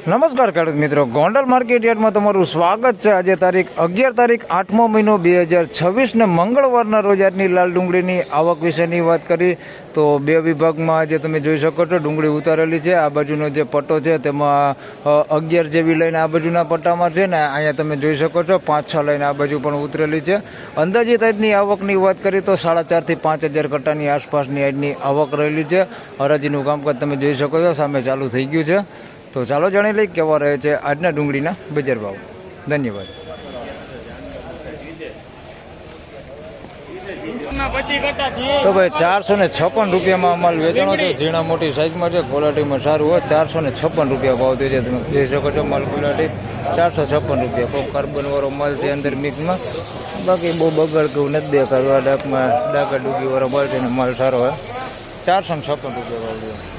નમસ્કાર ખેડૂત મિત્રો, ગોંડલ માર્કેટ યાર્ડમાં તમારું સ્વાગત છે। આજે તારીખ 8 mo મહિનો 2026 ને મંગળવારના રોજ આજની લાલ ડુંગળીની આવક વિશેની વાત કરી તો બે વિભાગમાં આજે તમે જોઈ શકો છો ડુંગળી ઉતારેલી છે। આ બાજુનો જે પટ્ટો છે તેમાં 11 જેવી લાઈન આ બાજુના પટ્ટામાં છે ને અહીંયા તમે જોઈ શકો છો 5-6 લાઈન આ બાજુ પણ ઉતરેલી છે। અંદાજિત આજની આવકની વાત કરી તો 4.5 થી 5,000 કટ્ટાની આસપાસની આજની આવક રહેલી છે। હરાજીનું કામકાજ તમે જોઈ શકો છો, સામે ચાલુ થઈ ગયું છે। તો ચાલો જાણી લઈએ કેવા રહે છે આજના ડુંગળીના બજાર ભાવ। ધન્યવાદ। તો ભાઈ 456 રૂપિયામાં માલ વેચાણો છે। ઝીણા મોટી સાઈઝમાં છે, ક્વોલિટીમાં સારું હોય। 456 રૂપિયા ભાવ થયો છે, તમે જોઈ શકો છો માલ ક્વોલિટી 456 રૂપિયા। કોઈ કાર્બન વાળો માલ છે અંદર મિક્સમાં, બાકી બહુ બગડ કેવું નથી દેખાતું। આ ડાકમાં ડાકા ડૂગી વાળો માલ છે ને માલ સારો હોય। 456 રૂપિયા ભાવ થયો।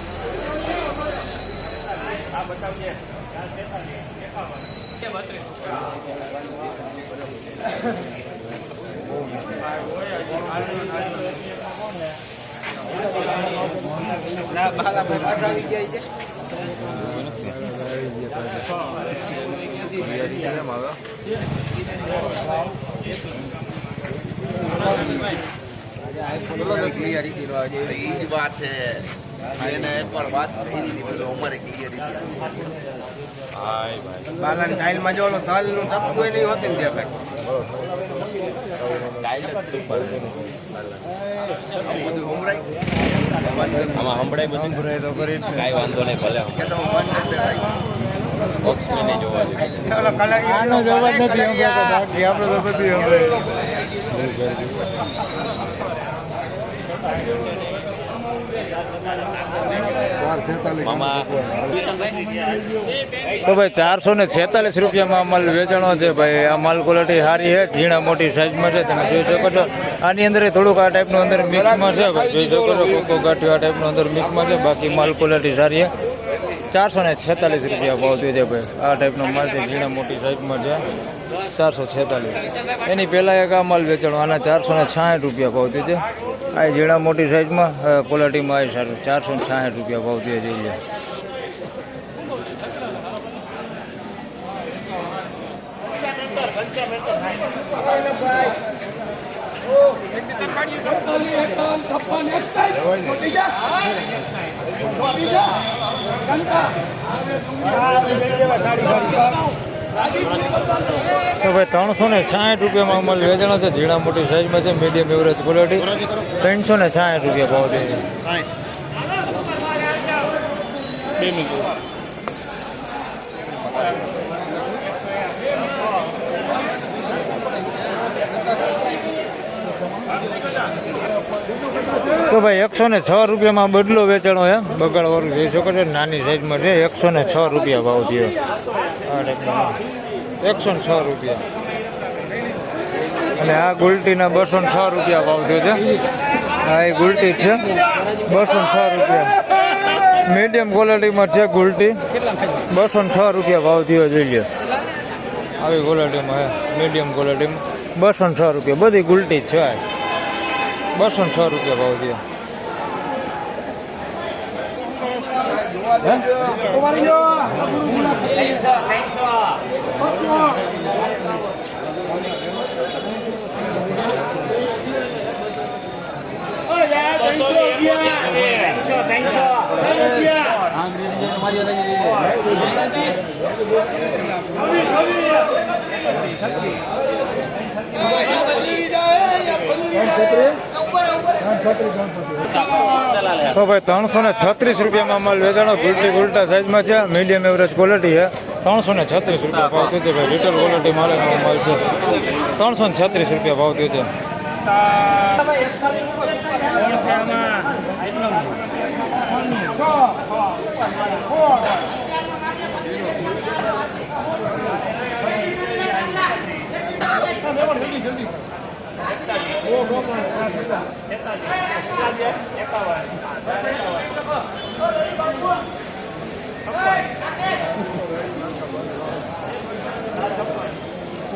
તો ભાઈ 446 રૂપિયામાં માલ વેચાણો છે। ભાઈ આ માલ ક્વોલિટી સારી છે, ઝીણા મોટી સાઈઝમાં છે, તમે જોઈ શકો છો। આની અંદર થોડુંક આ ટાઈપનું અંદર મિક્સમાં છે, ભાઈ જોઈ શકો છો। કોકો ગાંઠિયો આ ટાઈપનું અંદર મિક્સમાં છે, બાકી માલ ક્વોલિટી સારી છે। 446 રૂપિયા ભાવ થયો છે ભાઈ। આ ટાઈપનો માલ છે, ઝીણા મોટી સાઈઝમાં છે, 446। એની પહેલાં એક આ માલ વેચાણો, આના 460 રૂપિયા ભાવ થયો છે। આ ઝીણા મોટી સાઈઝમાં ક્વોલિટીમાં આવી સારું, 460 રૂપિયા ભાવ થયો છે। તો ભાઈ 360 રૂપિયામાં માલ વેચાણો છે, ઝીણા મોટી સાઈઝમાં છે, મીડિયમ એવરેજ ક્વોલિટી, 360 રૂપિયા ભાવ છે। તો ભાઈ 106 રૂપિયામાં બદલો વેચાણો છે, બગાડ વાળું જોઈ શકો છો, નાની સાઈઝમાં છે, 106 રૂપિયા ભાવ થયો। આ ટાઈપનો 106 રૂપિયા। અને આ ગુલટીના 206 રૂપિયા ભાવ થયો છે। આ એ ગુલટી છે, 206 રૂપિયા। મીડિયમ ક્વોલિટીમાં છે ગુલટી, 206 રૂપિયા ભાવ થયો જોઈએ। આવી ક્વોલિટીમાં મીડિયમ ક્વોલિટીમાં 206 રૂપિયા, બધી ગુલટી છે, 206 રૂપિયા ભાવ થયો। તો ભાઈ 336 રૂપિયામાં માલ વેચાણો, ગુલટી ગુલટા સાઈઝમાં છે, મીડિયમ એવરેજ ક્વોલિટી છે, 336 રૂપિયા ભાવ થયો છે ભાઈ। રિટેલ ક્વોલિટી માલ છે, 336 રૂપિયા ભાવ થયો છે।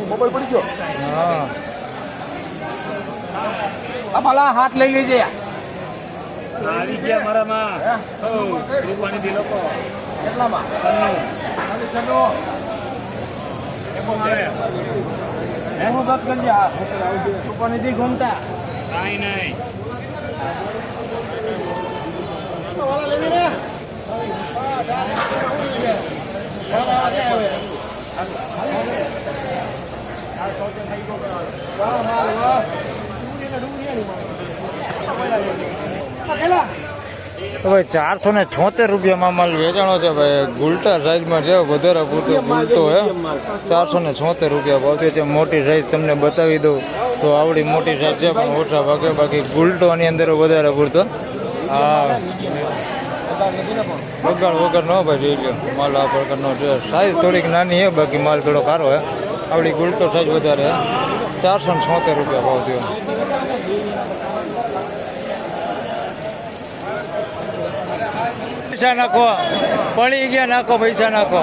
મોબાઈલ પડી ગયો। હા ભલા હાથ લઈ લેજે આવી ગયા મારામાં રૂપાણી થી લોકો કેટલામાં એનું દત કરી હા ઉપર નથી ઘૂમતા કાંઈ નહીં તો ભાઈ 476 રૂપિયામાં માલ વેચાણો છે ભાઈ. ગુલટા સાઈઝમાં છે, વધારે પૂરતો ગુલટો હે. 476 રૂપિયા ભાવતી છે. મોટી સાઈઝ તમને બતાવી દઉં તો આવડી મોટી સાઈઝ છે, પણ ઓછા ભાગે. બાકી ગુલટોની અંદર વધારે પૂરતો હા બગાડ વગર નો ભાઈ જોઈ લો. માલ આ પ્રકારનો છે. સાઈઝ થોડીક નાની છે, બાકી માલ થોડો સારો હે. આવડી ગુલટો સાઈઝ વધારે હે. 476 રૂપિયા ભાવ થયો. પૈસા નાખો, પડી ગયા નાખો, પૈસા નાખો.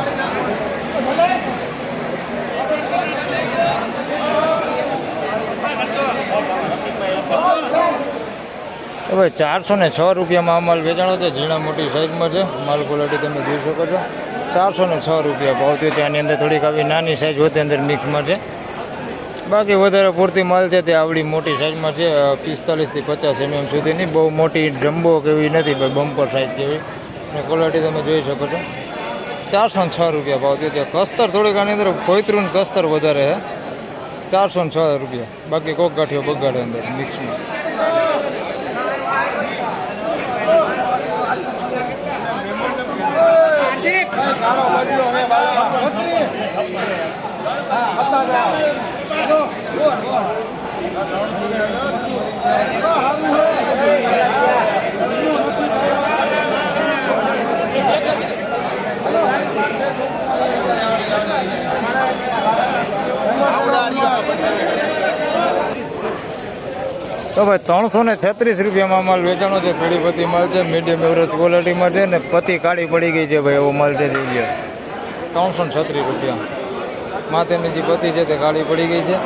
હવે 406 રૂપિયામાં આ માલ વેચાણો છે. ઝીણા મોટી સાઈઝમાં છે. માલ ક્વોલિટી તમે જોઈ શકો છો. 406 રૂપિયા ભાવ થયો છે. આની અંદર થોડીક આવી નાની સાઈઝ હોતી અંદર મિક્સમાં છે. બાકી વધારે પૂરતી માલ છે તે આવડી મોટી સાઈઝમાં છે. 45 થી 50 mm સુધીની. બહુ મોટી જમ્બો કેવી નથી ભાઈ, બમ્પર સાઈઝ જેવી. અને ક્વોલિટી તમે જોઈ શકો છો. 406 રૂપિયા ભાવ થયો છે. કસ્તર થોડીક આની અંદર કોઈતરું કસ્તર વધારે છે. 406 રૂપિયા. બાકી કોક ગાંઠિયો બગાડે અંદર મિક્સમાં. તો ભાઈ 336 રૂપિયામાં માલ વેચાણો છે. થોડી પતિ માલ છે, મીડિયમ એવરેજ ક્વોલિટીમાં છે ને પતિ કાળી પડી ગઈ છે ભાઈ, એવો માલ છે. જોઈ લો 336 રૂપિયા. માથેની જે પતિ છે તે કાળી પડી ગઈ છે.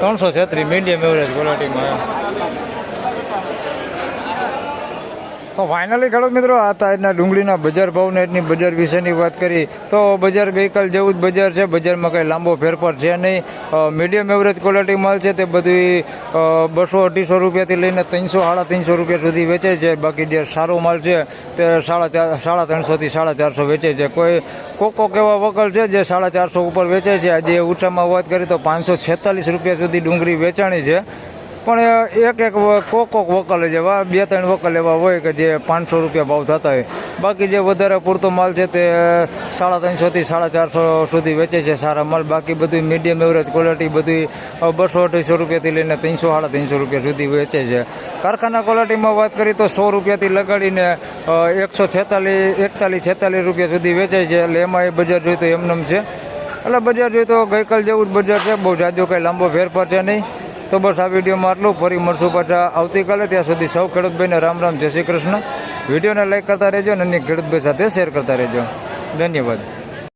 336 મીડિયમ એવરેજ ક્વોલિટીમાં. તો ફાઇનલી ખેડૂત મિત્રો આ હતા આજના ડુંગળીના બજાર ભાવ ને આજની બજાર વિશેની વાત કરી. તો બજાર ગઈકાલ જેવું જ બજાર છે. બજારમાં કંઈ લાંબો ફેરફાર છે નહીં. મીડિયમ એવરેજ ક્વોલિટી માલ છે તે બધી 200-250 રૂપિયાથી લઈને 300-350 રૂપિયા સુધી વેચે છે. બાકી જે સારો માલ છે તે 350 થી 450 વેચે છે. કોઈ કોક એવા વકલ છે જે 450 ઉપર વેચે છે. આજે ઊંચામાં વાત કરી તો 546 રૂપિયા સુધી ડુંગળી વેચાણી છે. પણ એક કોક વકલ જેવા 2-3 વકલ એવા હોય કે જે 500 રૂપિયા ભાવ થતા હોય. બાકી જે વધારે પૂરતો માલ છે તે 350 થી 450 સુધી વેચે છે સારા માલ. બાકી બધું મીડિયમ એવરેજ ક્વોલિટી બધી 200-250 રૂપિયાથી લઈને 300-350 રૂપિયા સુધી વેચે છે. કારખાના ક્વોલિટીમાં વાત કરી તો 100 રૂપિયાથી લગાડીને 146 રૂપિયા સુધી વેચે છે. એટલે એમાં એ બજાર જોઈએ તો એમનેમ છે. એટલે બજાર જોઈએ તો ગઈકાલ જેવું જ બજાર છે. બહુ જાજો કંઈ લાંબો ફેરફાર છે નહીં. તો બસ આ વિડીયોમાં આટલું. ફરી મળશું પાછા આવતીકાલે. ત્યાં સુધી સૌ ખેડૂતભાઈને રામ રામ, જય શ્રી કૃષ્ણ. વિડીયોને લાઈક કરતા રહેજો અને અન્ય ખેડૂતભાઈ સાથે શેર કરતા રહેજો. ધન્યવાદ.